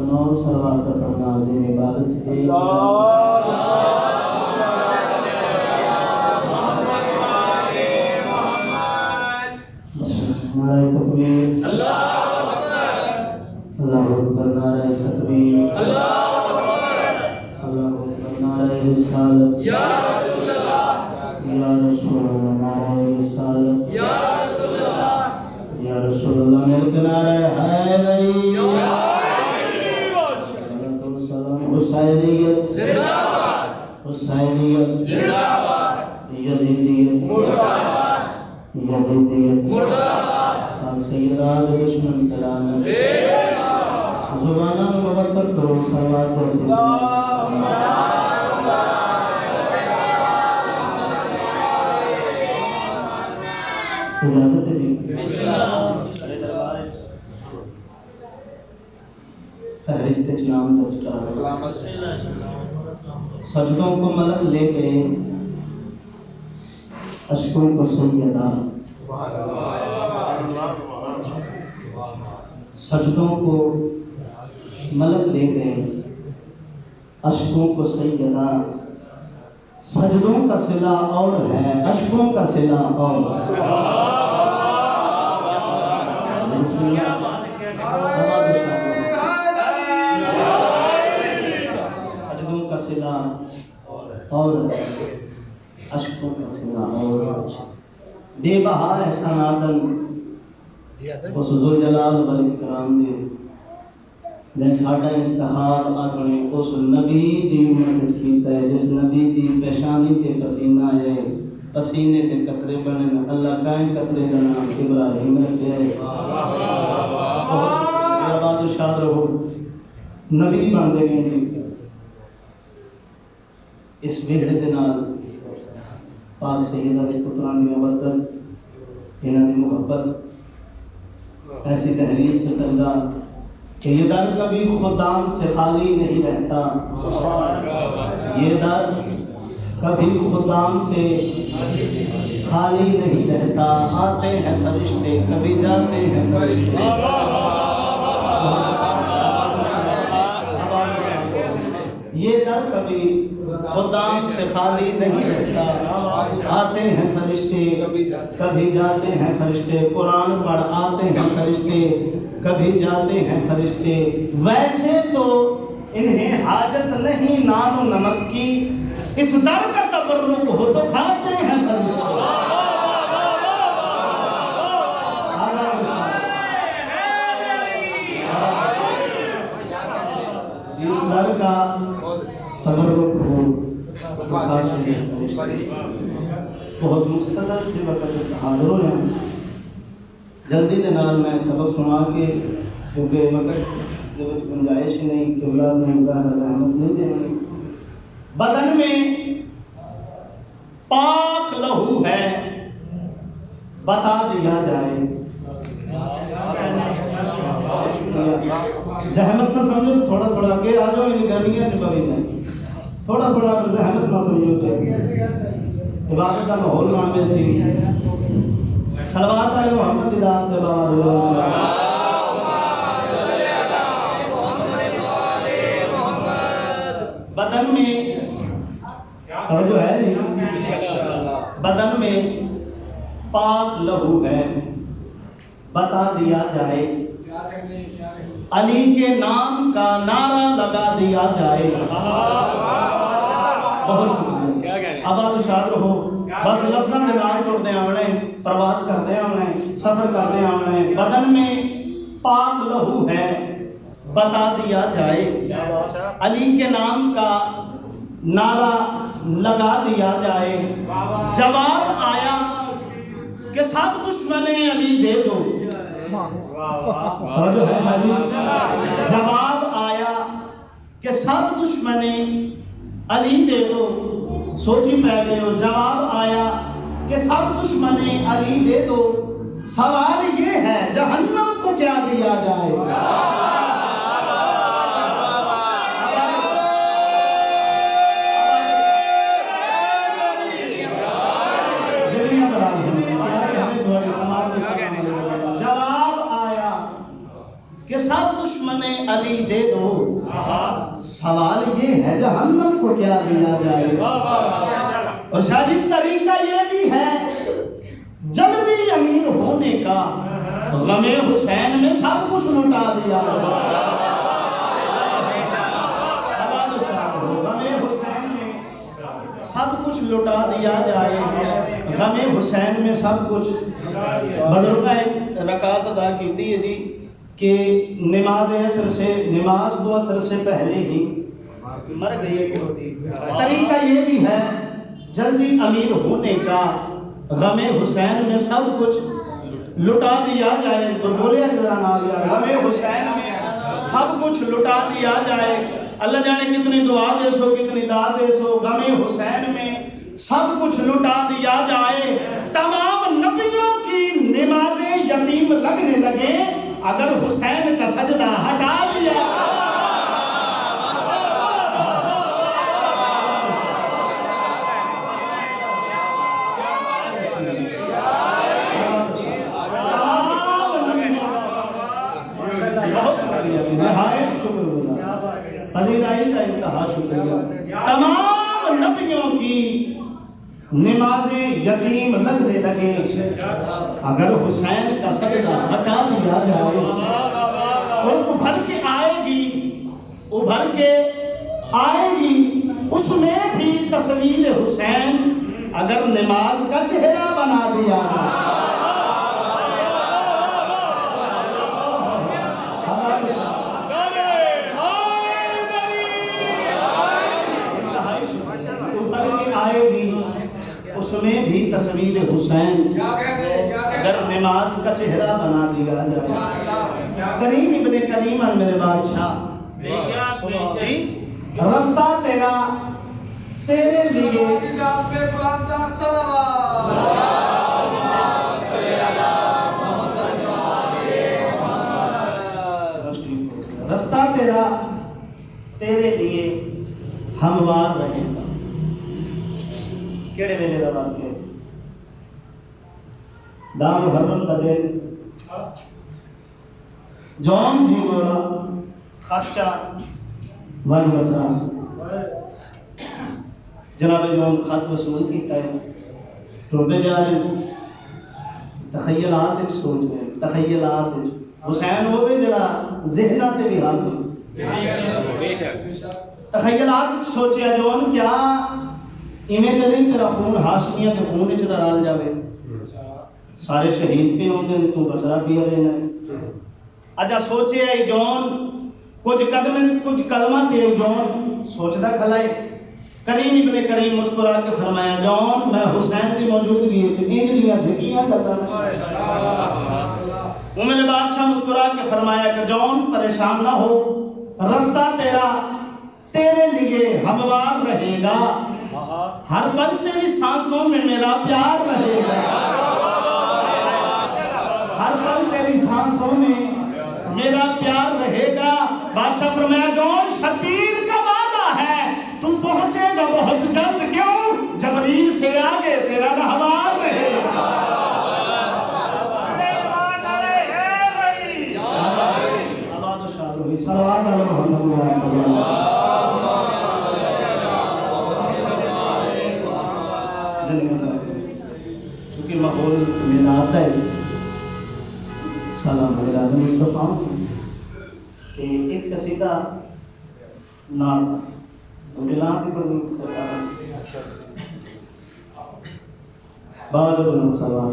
करना और सलवात करना दिन इबादत है। नारे तकबीर, अल्लाहु अकबर, नारे तकबीर, अल्लाहु अकबर, नारे रिसालत, या रसूलल्लाह, या रसूलल्लाह, नारे रिसालत, या रसूलल्लाह, या रसूलल्लाह, मिलके नारे हैदरी, हुसैनियत जिंदाबाद, हुसैनियत जिंदाबाद, यजीदियत मुर्दाबाद, यजीदियत मुर्दाबाद, सैयदा दुश्मन कराना जुबाना मुबत्तर करो सलात इजाजत है जी। फहरिस्त इस्लाम दर्ज करा सजदों को मतलब ले गए, अशकों को सैयदा, सजदों को मतलब ले गए, अशकों को सैयदा, सजदों का सिला और है, अशकों का सिला और। सजदों का सिला और अशकों का सिला और बेबहा एहसानातन उस ज़ुल जलाल वल इकराम दे ने साडा इंतखाब अपने उस नबी दी उम्मत कीता है जिस नबी दी पेशानी ते पसीना है, पसीने ते कतरे बने, अल्लाह कायम कतरे दा नाम इब्राहिम रखे है। बहुत शाद रहो नबी बन गए जी। इस वेहड़े दे नाल पाक सैयदा दे पुत्रां दी बरकत, इन्हां दी मुहब्बत ऐसी तहरीस पे सजदा कि ये दर कभी खुदाम से खाली नहीं रहता, ये दर कभी खुदाम से खाली नहीं रहता, आते हैं फरिश्ते कभी जाते हैं फरिश्ते, ये दर कभी खुदाम से खाली नहीं रहता, आते हैं फरिश्ते कभी जाते हैं फरिश्ते, कुरान पढ़ आते हैं फरिश्ते कभी जाते हैं फरिश्ते, वैसे तो इन्हें हाजत नहीं नाम और नमक की, इस दर का तबर्रुक हो तो खाते हैं फरिश्ते। इस दर का तबर्रुक हो तो खाते हैं फरिश्ते। बहुत मुस्तदर के वक्त हाजिर हो हैं जल्दी दे नाल मैं सबक सुना के, क्योंकि वक्त दे विच गुंजाइश ही नहीं कि औलाद में रहमत नहीं देनी। बदन में पाक लहू है बता दिया जाए, जहमत ना समझो, थोड़ा थोड़ा आगे आ जाओ, इन गर्मियां च पवी जाए, थोड़ा थोड़ा जहमत ना समझो, इबादत का माहौल मांगे सी सलवात आले मोहम्मद दाद के बाबा बदन में जो है बदन में पाक लहू है बता दिया जाए, अली के नाम का नारा लगा दिया जाए। बहुत शुक्रिया, अब आप शाद रहो, बस लफ्ज़ां दे नाल टुरदे आने, प्रवास करते आने, सफर करते आने। बदन में पाक लहू है बता दिया जाए, अली के नाम का नारा लगा दिया जाए। जवाब आया कि सब दुश्मने अली दे दो, जवाब आया कि सब दुश्मने अली दे दो। सोची पहले हो, जवाब आया कि सब दुश्मने अली दे दो। सवाल ये है जहन्नम को क्या दिया जाए। जवाब आया कि सब दुश्मन अली दे दो, सवाल ये है जहन्नम को क्या दिया जाए। और शादी तरीका ये भी है, जल्दी अमीर होने का, गमे हुसैन में सब कुछ लुटा दिया। गमे हुसैन में सब कुछ लुटा दिया जाए, गमे हुसैन में सब कुछ। बजुर्ग एक रकात अदा की थी जी कि नमाज असर से, नमाज दो असर से पहले ही मर गई होती। तरीका ये भी है जल्दी अमीर होने का, गमे हुसैन में सब कुछ लुटा दिया जाए। तो बोले गमे हुसैन में सब कुछ लुटा दिया जाए। अल्लाह जाने कितनी दुआ दे सो, कितनी दाद दे सो। गमे हुसैन में सब कुछ लुटा दिया जाए। तमाम नबियों की नमाजें यतीम लगने लगे अगर हुसैन का सजदा हटा लिया। बहुत शुक्रिया, इंतहा शुक्रिया। तमाम नबियों की नमाजें यतीम लगने लगे अगर हुसैन का सजदा हटा दिया जाए। और उभर के आएगी उसमें भी तस्वीर हुसैन अगर नमाज का चेहरा बना दिया। उसमें भी तस्वीर हुसैन अगर नमाज का चेहरा बना दिया जाए। करीम इब्ने करीम मेरे बादशाह जी, रास्ता तेरा तेरे लिए रास्ता तेरा तेरे लिए हमवार रहेगा। केड़े वेले दा वाक्य दाम मुहर्रम दा दिन जौन जी बोला खाशा वन वसा जनाब जौन खत वसूल कीता है। टोबे जा रहे तखयलात एक सोच रहे, तखयलात हुसैन होवे जड़ा ज़हना ते भी हाल तखयलात सोचिया जौन क्या इवें तो नहीं तेरा खून हाशमिया के खून च रल जावे। सारे शहीद पे होंगे तू बसरा पिया लेना। अच्छा सोचे आई जौन कुछ कलमा ते जौन सोचदा खलाए। करीम इब्ने करीम मुस्कुरा के फरमाया जौन मैं हुसैन की मौजूदगी च इंज दियां झकियां करदा। मेरे बादशाह मुस्कुरा के फरमाया कि जौन परेशान ना हो, रास्ता तेरा तेरे लिए हमवार रहेगा। हर पल तेरी सांसों में मेरा प्यार रहेगा। हर पल तेरी सांसों में मेरा प्यार रहेगा। बादशाह फरमाया जौन शबीर का वादा है तू पहुंचेगा बहुत जल्द, क्यों जबरील से आगे तेरा रहवार रहेगा। क्योंकि माहौल मेरा आता है सलाम मुस्तफा के एक कसीदा नाम गुलाम की सरकार बाद में सलाम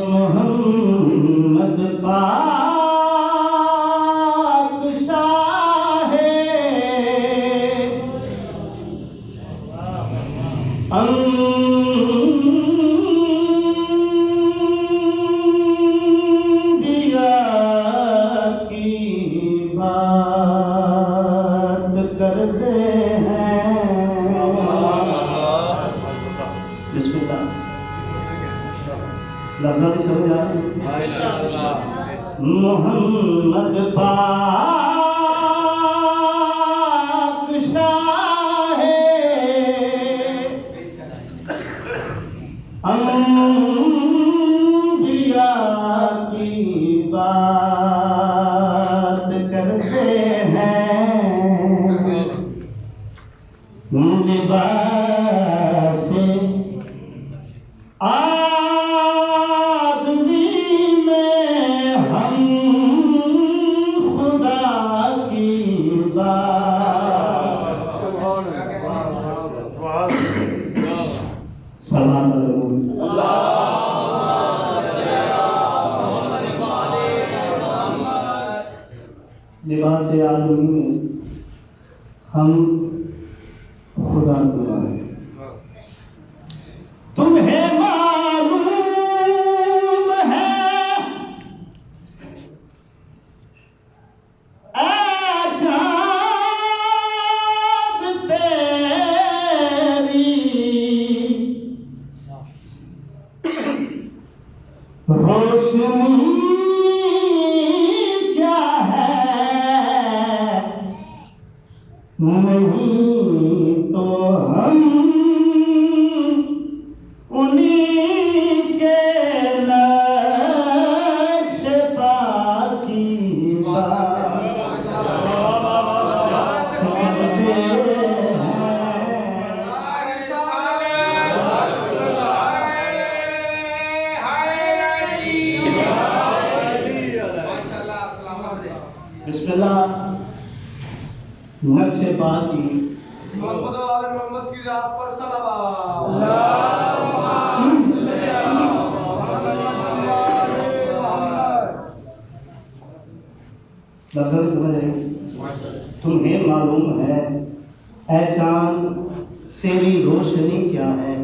मोहम्मद पाक शाहे अंबिया की बात करते हैं। बिस्मिल्लाह लफ्ज़ों की समझ आ रही है। मोहम्मद पाक शाहे लिबास आदमी में हम खुदा की बात सलाम लिबास आदमी में हम खुदा की बात। तुम्हें मालूम है ऐ चाँद तेरी रोशनी क्या है, नहीं तो हम उन्हीं के नक्श पा की बात करते हैं। बिस्मिल्लाह नक्श पा की मोहम्मद वाले मोहम्मद की जात पर सलावत। दरअसल समझ रहे तुम्हें मालूम है ऐ चाँद तेरी रोशनी क्या है,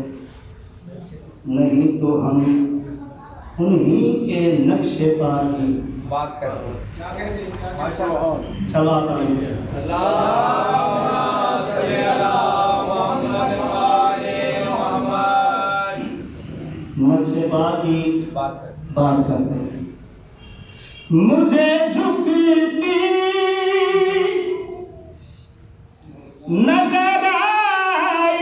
नहीं तो हम उन्हीं के नक्शे पा की बात करते हैं। क्या कहते हैं? माशाअल्लाह। सवाल करेंगे। नक्शे पा की बात करते हैं। मुझे झुकती नजर आई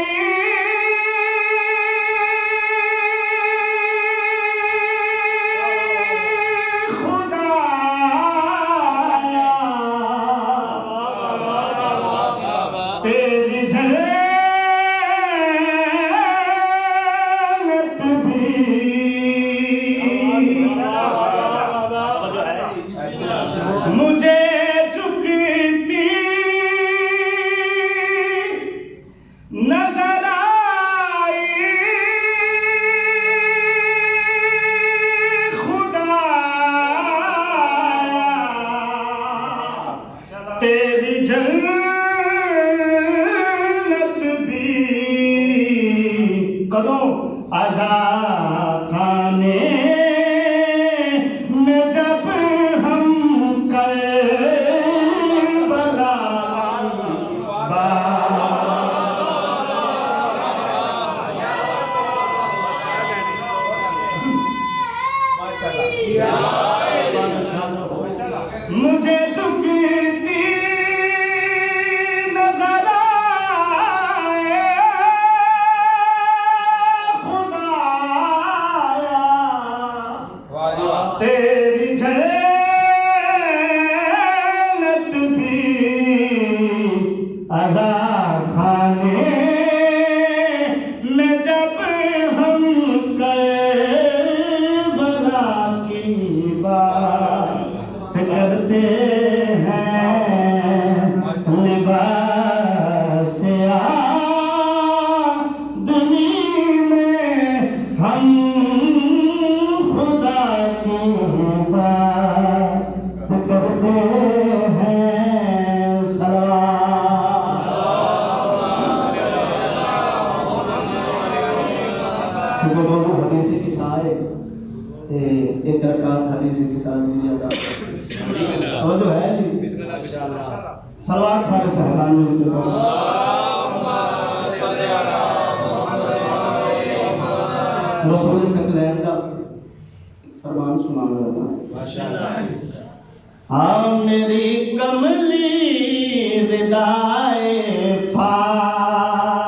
खुदाया तेरी जन्नत भी मुझे झुकती नजर आई खुदाया तेरी जन्नत भी कदों आज़ाद खाने में जब हम करबला मुझे झुकती नजर आए खुदाया तेरी जन्नत भी आज़ाद खाने में जब हम करबला की बात करते हैं। लिबास आदमी में हम खुदा की बात करते हैं। सलाम दोनों हदीस की साए एक रकात हदीस के साथ दिया जाता है और जो है सलवार सारे सहरान में रसूल सकलैन का फरमान सुनाना रहता है। हाँ मेरी कमली रिदाए फातिमा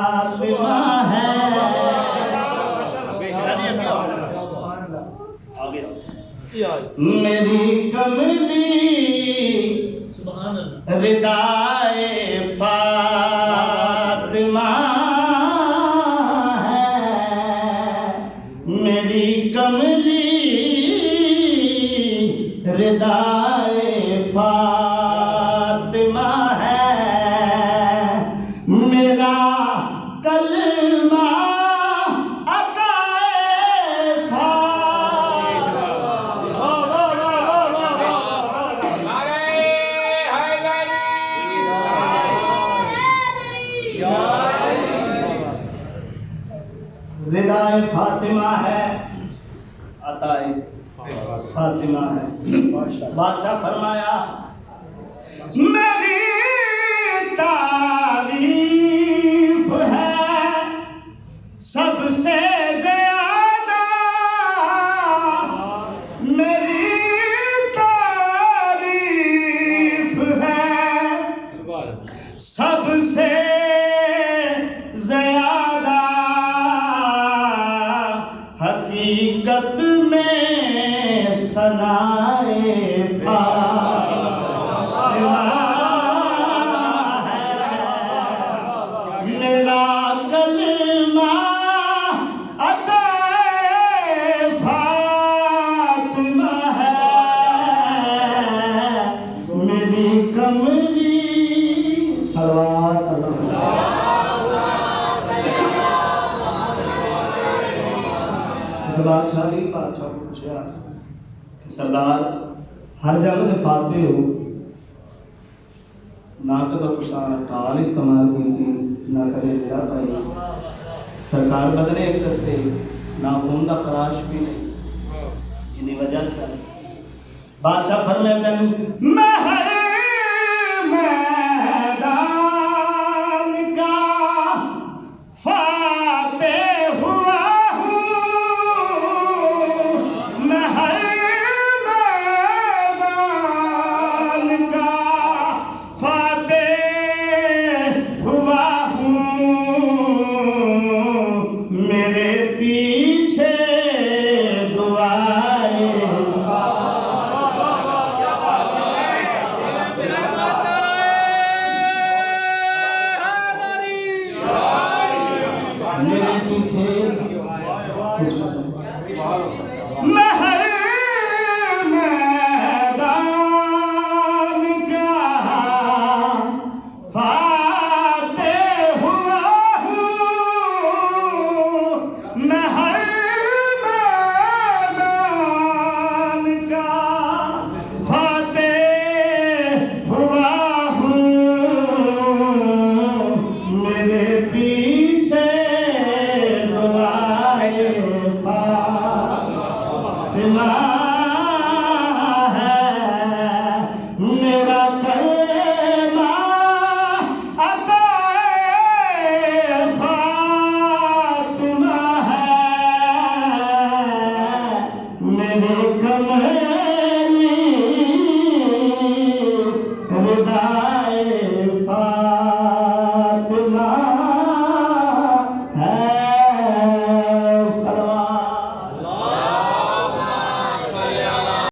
है, मेरी कमली रिदाए फातिमा रिदाए फातिमा है, अताए फातिमा है। बादशाह फरमाया मेरी तारीफ है सबसे ज्यादा, मेरी तारीफ है सबसे ज्यादा, हकीकत में सनाए फातिमा है, मेरा कलमा अताए फातिमा है, मेरी कमली सलवात बादशाह ने बादशाह को पूछा कि सरदार हर जगह ते फाते हो ना, कदों तुसा टाल इस्तेमाल की थी ना कदे जरा पाई, सरकार बदले एक दस्ते ना खून दा खराश भी नहीं, इन्हीं वजह क्या? बादशाह फरमाते हैं मैं